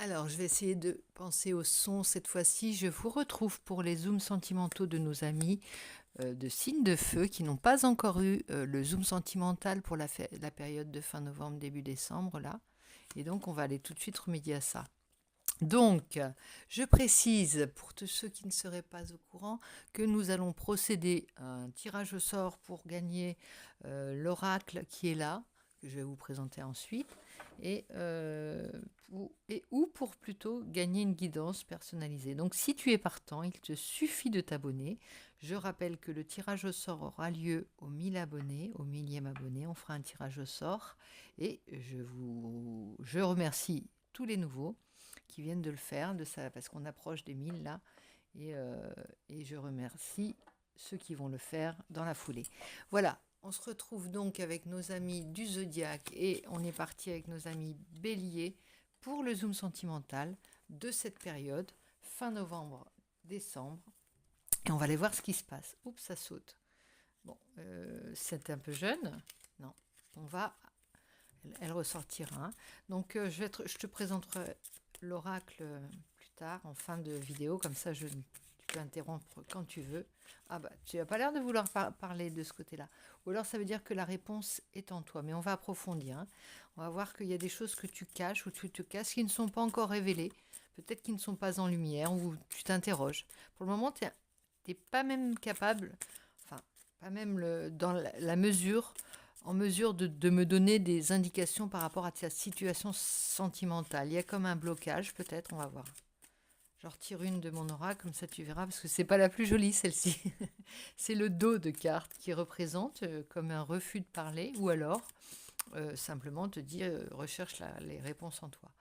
Alors, je vais essayer de penser au son cette fois-ci. Je vous retrouve pour les zooms sentimentaux de nos amis de Signes de Feu qui n'ont pas encore eu le zoom sentimental pour la période de fin novembre, début décembre, là. Et donc, on va aller tout de suite remédier à ça. Donc, je précise pour tous ceux qui ne seraient pas au courant que nous allons procéder à un tirage au sort pour gagner l'oracle qui est là, que je vais vous présenter ensuite, ou pour plutôt gagner une guidance personnalisée. Donc, si tu es partant, il te suffit de t'abonner. Je rappelle que le tirage au sort aura lieu aux 1000 abonnés, au millième abonné. On fera un tirage au sort et je remercie tous les nouveaux qui viennent de le faire, parce qu'on approche des 1000 là, et je remercie ceux qui vont le faire dans la foulée. Voilà, on se retrouve donc avec nos amis du Zodiaque et on est parti avec nos amis Bélier pour le zoom sentimental de cette période, fin novembre, décembre, et on va aller voir ce qui se passe. Oups, ça saute. Bon, c'est un peu jeune. Non, on va... Elle ressortira. Donc, je te présenterai l'oracle plus tard, en fin de vidéo, comme ça tu peux interrompre quand tu veux. Ah bah, tu n'as pas l'air de vouloir parler de ce côté-là. Ou alors ça veut dire que la réponse est en toi. Mais on va approfondir. Hein. On va voir qu'il y a des choses que tu caches ou tu te casses qui ne sont pas encore révélées. Peut-être qu'ils ne sont pas en lumière ou tu t'interroges. Pour le moment, tu n'es pas même capable, enfin, pas même dans la mesure en mesure de me donner des indications par rapport à ta situation sentimentale. Il y a comme un blocage, peut-être, on va voir. Je retire une de mon aura, comme ça tu verras, parce que c'est pas la plus jolie celle-ci. C'est le dos de carte qui représente comme un refus de parler, ou alors simplement te dire recherche les réponses en toi.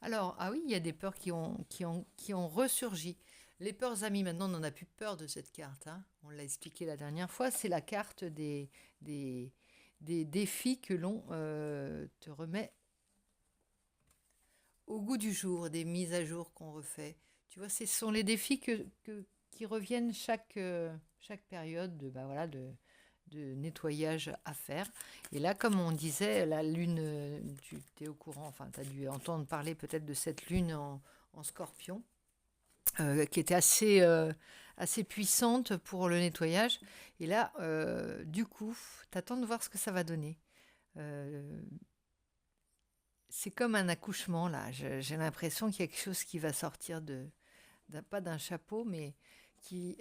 Alors, ah oui, il y a des peurs qui ont ressurgi. Les peurs amies, maintenant on n'en a plus peur de cette carte. Hein. On l'a expliqué la dernière fois, c'est la carte des, des défis que l'on te remet au goût du jour, des mises à jour qu'on refait. Tu vois, ce sont les défis qui reviennent chaque période de nettoyage à faire. Et là, comme on disait, la lune, tu es au courant, enfin, tu as dû entendre parler peut-être de cette lune en scorpion, qui était assez puissante pour le nettoyage. Et là, du coup, t'attends de voir ce que ça va donner. Euh, c'est comme un accouchement, là. J'ai l'impression qu'il y a quelque chose qui va sortir pas d'un chapeau, mais qui,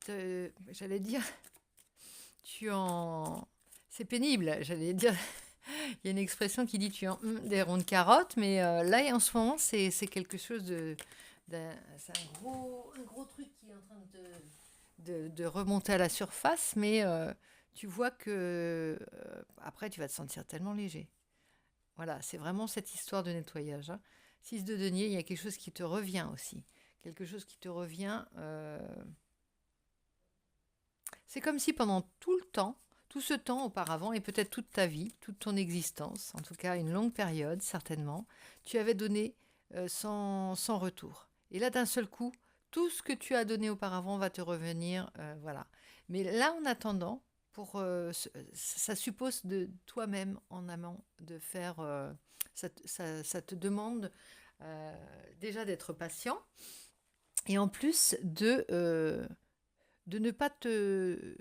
j'allais dire, tu en... C'est pénible, j'allais dire. Il y a une expression qui dit tu en des ronds de carottes, mais là, en ce moment, c'est quelque chose c'est un gros truc qui est en train de remonter à la surface, mais tu vois que après, tu vas te sentir tellement léger. Voilà, c'est vraiment cette histoire de nettoyage. Hein. 6 de denier, il y a quelque chose qui te revient aussi. Quelque chose qui te revient. C'est comme si pendant tout le temps, tout ce temps auparavant, et peut-être toute ta vie, toute ton existence, en tout cas une longue période certainement, tu avais donné sans retour. Et là, d'un seul coup, tout ce que tu as donné auparavant va te revenir. Voilà. Mais là, en attendant, ça suppose de toi-même en amont de faire. Ça te demande déjà d'être patient et en plus de ne pas te,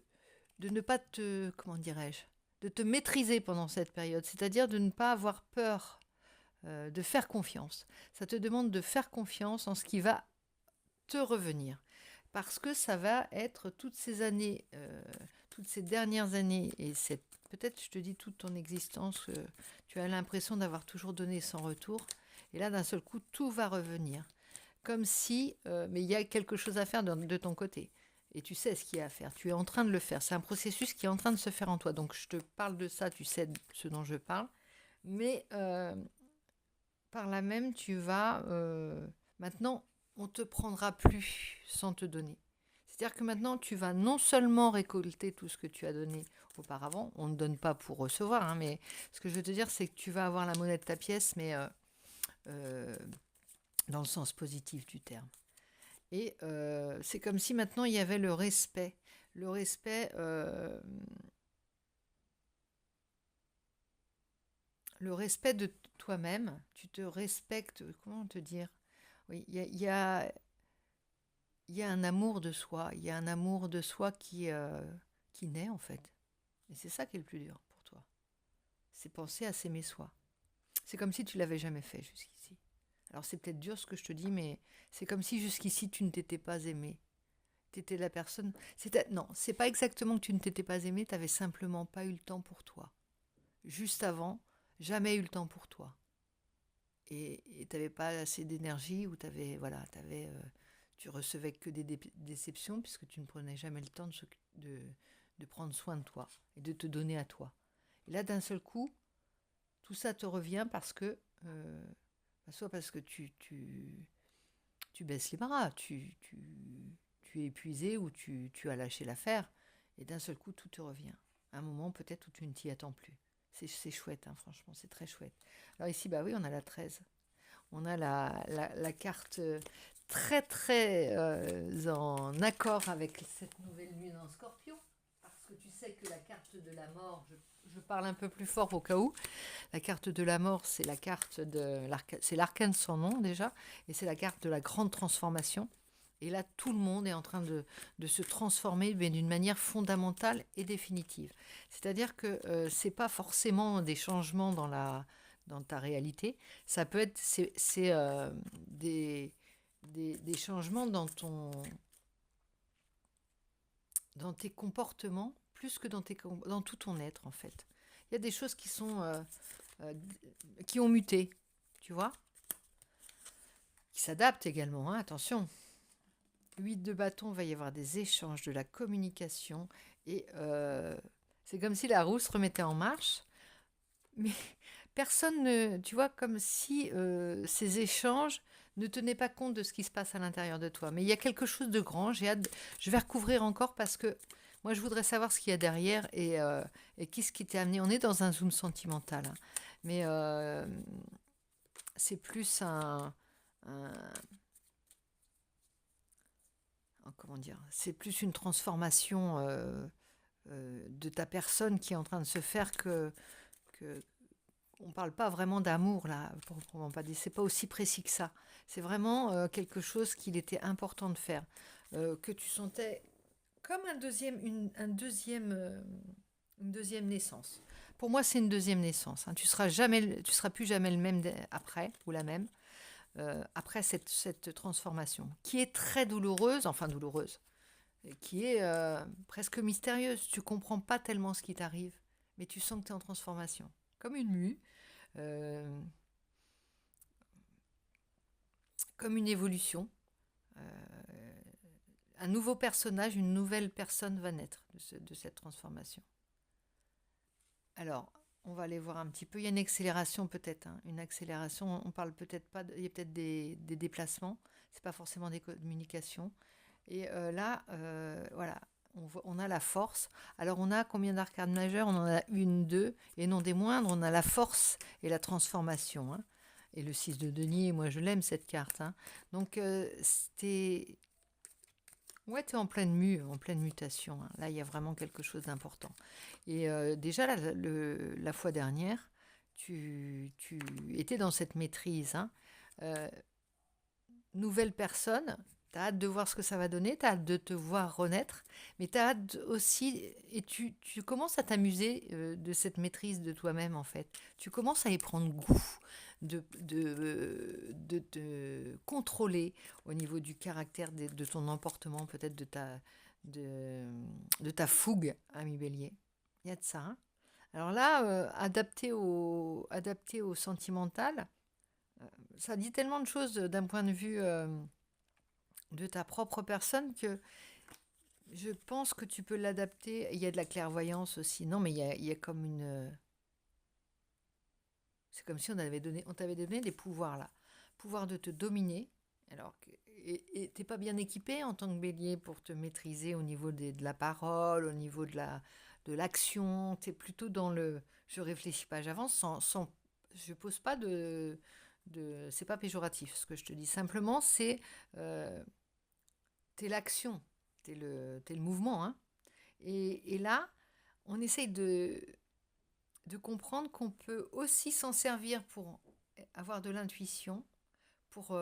comment dirais-je, de te maîtriser pendant cette période, c'est-à-dire de ne pas avoir peur, de faire confiance. Ça te demande de faire confiance en ce qui va te revenir, parce que ça va être toutes ces années, toutes ces dernières années, et peut-être, je te dis, toute ton existence, tu as l'impression d'avoir toujours donné sans retour, et là, d'un seul coup, tout va revenir. Comme si, mais il y a quelque chose à faire de ton côté. Et tu sais ce qu'il y a à faire. Tu es en train de le faire. C'est un processus qui est en train de se faire en toi. Donc je te parle de ça, tu sais ce dont je parle. Mais par là même, tu vas... maintenant, on ne te prendra plus sans te donner. C'est-à-dire que maintenant, tu vas non seulement récolter tout ce que tu as donné auparavant, on ne donne pas pour recevoir, hein, mais ce que je veux te dire, c'est que tu vas avoir la monnaie de ta pièce, mais euh, dans le sens positif du terme. Et c'est comme si maintenant il y avait le respect. Le respect, le respect de toi-même, tu te respectes, comment te dire? Oui, il y a un amour de soi, il y a un amour de soi qui naît en fait. Et c'est ça qui est le plus dur pour toi. C'est penser à s'aimer soi. C'est comme si tu l'avais jamais fait jusqu'ici. Alors c'est peut-être dur ce que je te dis, mais c'est comme si jusqu'ici tu ne t'étais pas aimé. Tu étais la personne. Non, c'est pas exactement que tu ne t'étais pas aimé, tu n'avais simplement pas eu le temps pour toi. Juste avant, jamais eu le temps pour toi. Et tu n'avais pas assez d'énergie ou voilà, tu recevais que des déceptions puisque tu ne prenais jamais le temps de prendre soin de toi et de te donner à toi. Et là, d'un seul coup, tout ça te revient parce que, soit parce que tu baisses les bras, tu es épuisé ou tu as lâché l'affaire, et d'un seul coup, tout te revient. Un moment peut-être où tu ne t'y attends plus. C'est chouette, hein, franchement, c'est très chouette. Alors ici, bah oui, on a la 13. On a la carte très très en accord avec cette nouvelle lune en Scorpion, parce que tu sais que la carte de la mort, je parle un peu plus fort au cas où, la carte de la mort, c'est la carte c'est l'arcane sans nom déjà, et c'est la carte de la grande transformation. Et là, tout le monde est en train de se transformer, mais d'une manière fondamentale et définitive. C'est-à-dire que c'est pas forcément des changements dans ta réalité. Ça peut être des changements dans tes comportements, plus que dans tout ton être, en fait. Il y a des choses euh, qui ont muté, tu vois, qui s'adaptent également, hein, attention. 8 de bâton, il va y avoir des échanges, de la communication, et c'est comme si la roue se remettait en marche, mais personne ne, tu vois, comme si ces échanges ne tenaient pas compte de ce qui se passe à l'intérieur de toi. Mais il y a quelque chose de grand, je vais recouvrir encore parce que moi je voudrais savoir ce qu'il y a derrière et qu'est-ce qui t'est amené. On est dans un zoom sentimental, hein, mais c'est plus un- comment dire, c'est plus une transformation de ta personne qui est en train de se faire que on parle pas vraiment d'amour là, proprement pas dit. C'est pas aussi précis que ça. C'est vraiment quelque chose qu'il était important de faire, que tu sentais comme une deuxième naissance. Pour moi, c'est une deuxième naissance, hein. Tu seras plus jamais le même après ou la même après cette transformation, qui est très douloureuse, enfin douloureuse, qui est presque mystérieuse. Tu comprends pas tellement ce qui t'arrive, mais tu sens que tu es en transformation, comme une mue, euh, comme une évolution. Un nouveau personnage, une nouvelle personne va naître de cette transformation. Alors, on va aller voir un petit peu. Il y a une accélération peut-être, hein, une accélération. On parle peut-être pas. Il y a peut-être des déplacements. C'est pas forcément des communications. Et là, voilà, on a la force. Alors, on a combien d'arcades majeures? On en a une, deux, et non des moindres. On a la force et la transformation, hein. Et le 6 de denier, moi je l'aime cette carte, hein. Donc, c'était. Ouais, tu es en pleine mutation, hein. Là, il y a vraiment quelque chose d'important. Et déjà, la fois dernière, tu étais dans cette maîtrise, hein. Euh, Nouvelle personne, tu as hâte de voir ce que ça va donner, tu as hâte de te voir renaître, mais tu as hâte aussi, et tu commences à t'amuser de cette maîtrise de toi-même, en fait. Tu commences à y prendre goût, de te contrôler au niveau du caractère, de ton emportement, peut-être de, de ta fougue, ami Bélier. Il y a de ça, hein. Alors là, adapté au sentimental, ça dit tellement de choses d'un point de vue de ta propre personne que je pense que tu peux l'adapter. Il y a de la clairvoyance aussi. Non, mais il y a comme une. C'est comme si on t'avait donné des pouvoirs là. Pouvoir de te dominer. Alors que, et t'es pas bien équipé en tant que bélier pour te maîtriser au niveau de la parole, au niveau de l'action. Tu es plutôt dans le je réfléchis pas, j'avance je pose pas c'est pas péjoratif ce que je te dis. Simplement, euh, t'es l'action, t'es le mouvement, hein. Et là, on essaye de comprendre qu'on peut aussi s'en servir pour avoir de l'intuition, pour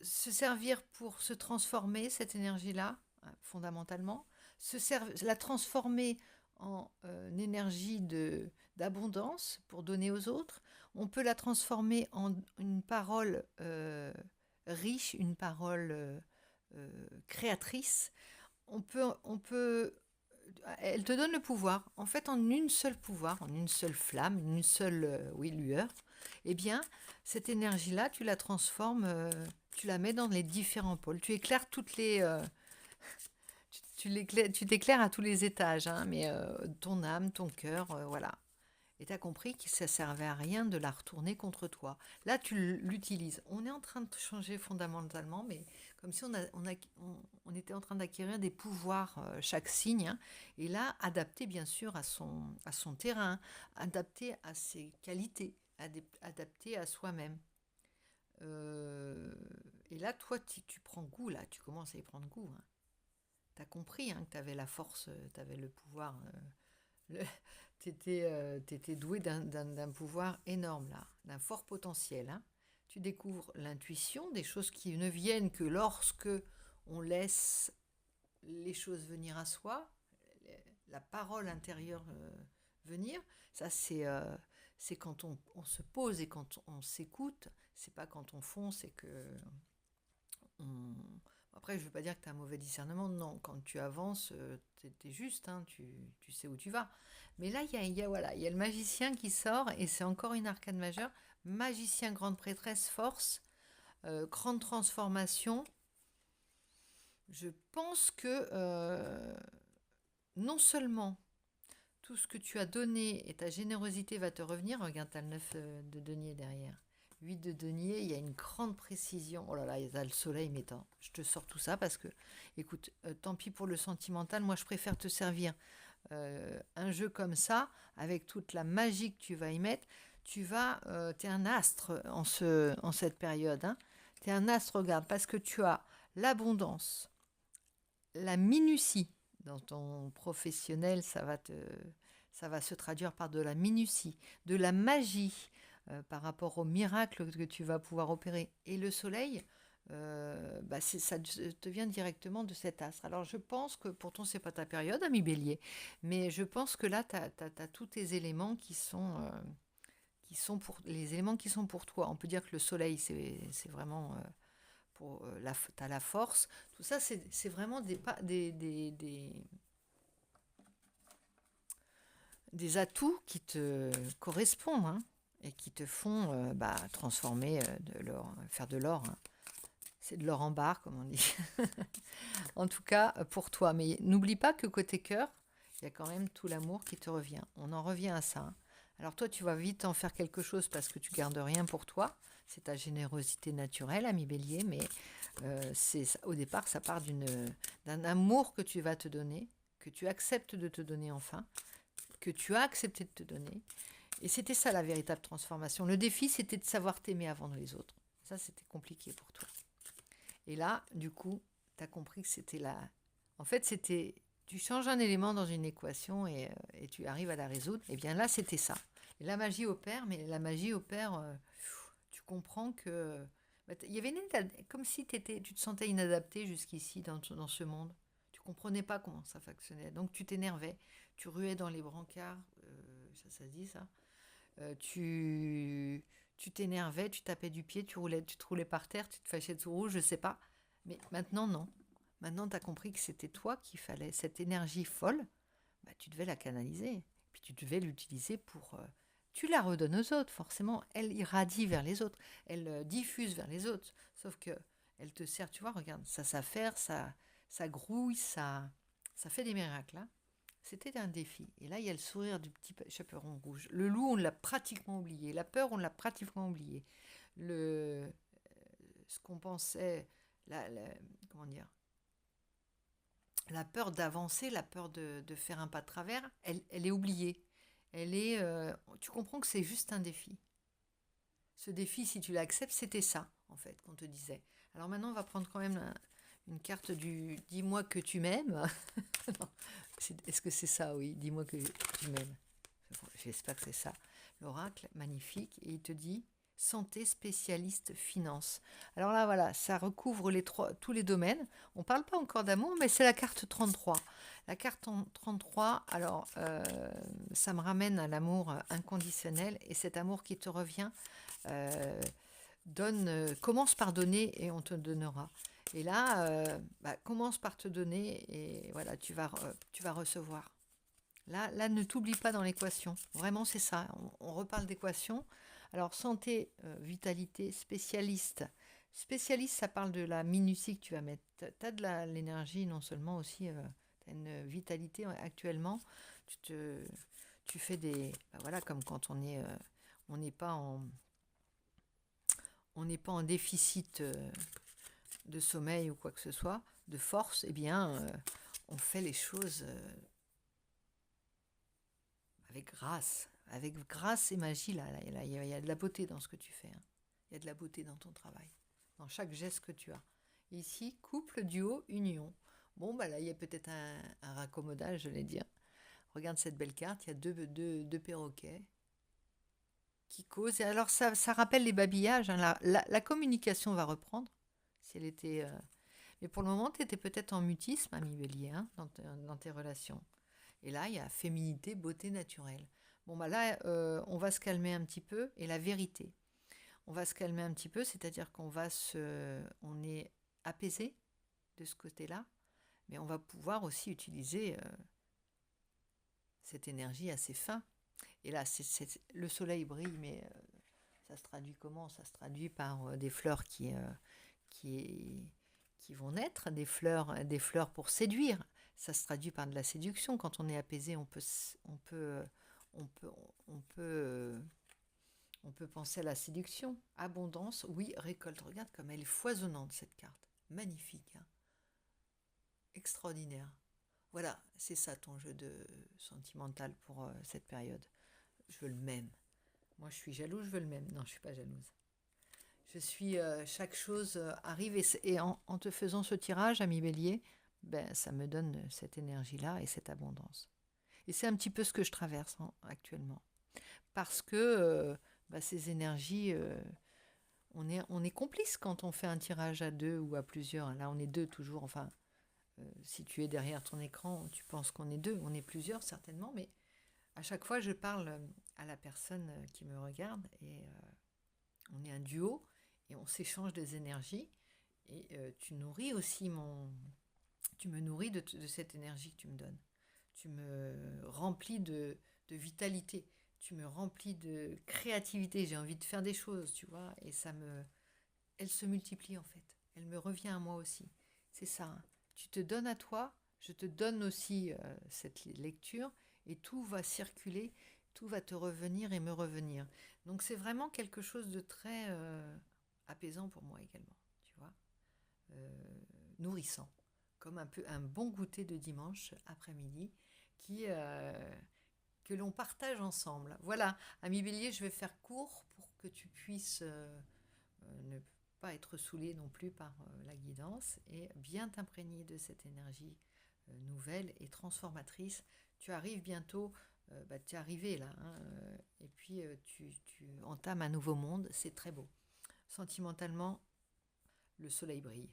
se servir pour se transformer, cette énergie-là, fondamentalement, la transformer en énergie d'abondance pour donner aux autres. On peut la transformer en une parole riche, une parole créatrice. Elle te donne le pouvoir. En fait, en une seule pouvoir, en une seule flamme, une seule lueur, eh bien, cette énergie-là, tu la transformes, tu la mets dans les différents pôles. Tu éclaires toutes les... tu t'éclaires à tous les étages, hein, mais ton âme, ton cœur, voilà. Et tu as compris que ça servait à rien de la retourner contre toi. Là, tu l'utilises. On est en train de changer fondamentalement, mais comme si on était en train d'acquérir des pouvoirs, chaque signe, hein. Et là, adapté bien sûr à son terrain, adapté à ses qualités, adapté à soi-même. Et là, toi, tu prends goût, là, tu commences à y prendre goût, hein. Tu as compris, hein, que tu avais la force, tu avais le pouvoir. Tu étais doué d'un pouvoir énorme, là, d'un fort potentiel, hein. Tu découvres l'intuition, des choses qui ne viennent que lorsque on laisse les choses venir à soi, la parole intérieure venir. Ça, c'est quand on se pose et quand on s'écoute. C'est pas quand on fonce et que on... Après, je ne veux pas dire que tu as un mauvais discernement, non. Quand tu avances, tu es juste, hein, tu sais où tu vas. Mais là, voilà, il y a le magicien qui sort, et c'est encore une arcane majeure. Magicien, grande prêtresse, force, grande transformation. Je pense que non seulement tout ce que tu as donné et ta générosité va te revenir, regarde, tu as le 9 de denier derrière. 8 de denier, il y a une grande précision. Oh là là, il y a le soleil m'éteint. Je te sors tout ça parce que, écoute, tant pis pour le sentimental, moi je préfère te servir un jeu comme ça, avec toute la magie que tu vas y mettre. T'es un astre en cette période, hein. T'es un astre, regarde, parce que tu as l'abondance, la minutie. Dans ton professionnel, ça va se traduire par de la minutie, de la magie, par rapport au miracle que tu vas pouvoir opérer. Et le soleil, ça te vient directement de cet astre. Alors je pense que, pourtant c'est pas ta période, ami Bélier, mais je pense que là, tu as tous tes éléments les éléments qui sont pour toi. On peut dire que le soleil, c'est vraiment... t'as la force. Tout ça, c'est vraiment des atouts qui te correspondent, hein, et qui te font transformer de l'or, faire de l'or, hein. C'est de l'or en barre, comme on dit. En tout cas, pour toi. Mais n'oublie pas que côté cœur, il y a quand même tout l'amour qui te revient. On en revient à ça, hein. Alors toi, tu vas vite en faire quelque chose parce que tu gardes rien pour toi. C'est ta générosité naturelle, ami Bélier, mais au départ, ça part d'un amour que tu vas te donner, que tu acceptes de te donner enfin, que tu as accepté de te donner. Et c'était ça la véritable transformation. Le défi, c'était de savoir t'aimer avant les autres. Ça, c'était compliqué pour toi. Et là, du coup, tu as compris que c'était là. En fait, c'était... Tu changes un élément dans une équation et tu arrives à la résoudre. Et bien là, c'était ça. Et la magie opère, mais la magie opère... tu comprends que... il y avait comme si tu te sentais inadapté jusqu'ici dans ce monde. Tu comprenais pas comment ça fonctionnait. Donc tu t'énervais. Tu ruais dans les brancards. Ça se dit ça. Tu t'énervais, tu tapais du pied, tu te roulais par terre, tu te fâchais tout rouge, je sais pas. Mais maintenant, non. Maintenant, tu as compris que c'était toi qu'il fallait. Cette énergie folle, tu devais la canaliser. Puis tu devais l'utiliser pour... tu la redonnes aux autres, forcément. Elle irradie vers les autres. Elle diffuse vers les autres. Sauf que elle te sert, tu vois, regarde, ça s'affaire, ça grouille, ça fait des miracles, hein. C'était un défi. Et là, il y a le sourire du petit chaperon rouge. Le loup, on l'a pratiquement oublié. La peur, on l'a pratiquement oublié. Ce qu'on pensait, comment dire, la peur d'avancer, la peur de faire un pas de travers, elle est oubliée. Tu comprends que c'est juste un défi. Ce défi, si tu l'acceptes, c'était ça, en fait, qu'on te disait. Alors maintenant, on va prendre quand même Une carte du dis-moi que tu m'aimes. Non, est-ce que c'est ça? Oui, dis-moi que tu m'aimes. J'espère que c'est ça. L'oracle, magnifique. Et il te dit santé, spécialiste, finance. Alors là, voilà, ça recouvre tous les domaines. On ne parle pas encore d'amour, mais c'est la carte 33. La carte 33, alors, ça me ramène à l'amour inconditionnel. Et cet amour qui te revient, euh, commence par donner et on te donnera. Et là, commence par te donner et voilà, tu vas recevoir. Là, ne t'oublie pas dans l'équation. Vraiment, c'est ça. On reparle d'équation. Alors, santé, vitalité, spécialiste. Spécialiste, ça parle de la minutie que tu vas mettre. Tu as de l'énergie, non seulement aussi, tu as une vitalité actuellement. Tu fais des... voilà, comme quand on n'est pas en déficit de sommeil ou quoi que ce soit, de force, eh bien, on fait les choses avec grâce et magie. Il y a de la beauté dans ce que tu fais. Hein. Il y a de la beauté dans ton travail, dans chaque geste que tu as. Et ici, couple, duo, union. Bon, là, il y a peut-être un raccommodage, je vais dire. Regarde cette belle carte, il y a deux perroquets qui causent. Et alors, ça rappelle les babillages. Hein. La communication va reprendre, si elle était... Mais pour le moment, tu étais peut-être en mutisme, ami Bélier, hein, dans tes relations. Et là, il y a féminité, beauté naturelle. Bon, là, on va se calmer un petit peu. Et la vérité, on va se calmer un petit peu, c'est-à-dire on est apaisé de ce côté-là, mais on va pouvoir aussi utiliser cette énergie assez fin. Et là, le soleil brille, mais ça se traduit comment? Ça se traduit par des fleurs qui vont naître, des fleurs pour séduire. Ça se traduit par de la séduction. Quand on est apaisé, on peut penser à la séduction. Abondance, oui, récolte. Regarde comme elle est foisonnante, cette carte. Magnifique. Hein. Extraordinaire. Voilà, c'est ça ton jeu de sentimental pour cette période. Je veux le même. Moi, je suis jalouse, je veux le même. Non, je ne suis pas jalouse. Chaque chose arrive et en te faisant ce tirage, ami Bélier, ça me donne cette énergie-là et cette abondance. Et c'est un petit peu ce que je traverse actuellement. Parce que ces énergies, on est complice quand on fait un tirage à deux ou à plusieurs. Là, on est deux toujours. Enfin, si tu es derrière ton écran, tu penses qu'on est deux. On est plusieurs, certainement. Mais à chaque fois, je parle à la personne qui me regarde et on est un duo et on s'échange des énergies. Et tu me nourris de cette énergie que tu me donnes. Tu me remplis de vitalité. Tu me remplis de créativité. J'ai envie de faire des choses, tu vois. Et elle se multiplie en fait. Elle me revient à moi aussi. C'est ça. Hein. Tu te donnes à toi. Je te donne aussi cette lecture. Et tout va circuler. Tout va te revenir et me revenir. Donc c'est vraiment quelque chose de très apaisant pour moi également. Tu vois. Nourrissant. Comme un peu un bon goûter de dimanche après-midi que l'on partage ensemble. Voilà, ami Bélier, je vais faire court pour que tu puisses ne pas être saoulé non plus par la guidance et bien t'imprégner de cette énergie nouvelle et transformatrice. Tu arrives bientôt, tu es arrivé là, hein, et puis tu entames un nouveau monde, c'est très beau. Sentimentalement, le soleil brille.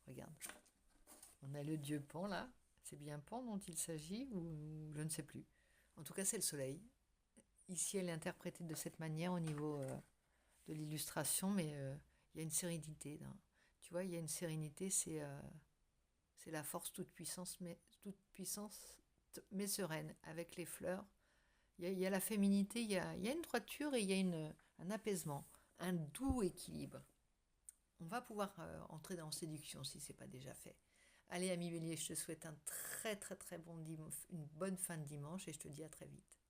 Regarde. On a le dieu Pan là. C'est bien Pan dont il s'agit ou je ne sais plus. En tout cas, c'est le soleil. Ici, elle est interprétée de cette manière au niveau de l'illustration, mais il y a une sérénité. Hein. Tu vois, il y a une sérénité, c'est la force toute puissance mais sereine, avec les fleurs. Il y a la féminité, il y a une droiture et il y a un apaisement, un doux équilibre. On va pouvoir entrer dans séduction si ce n'est pas déjà fait. Allez, ami Bélier, je te souhaite un très très très bon dimanche, une bonne fin de dimanche et je te dis à très vite.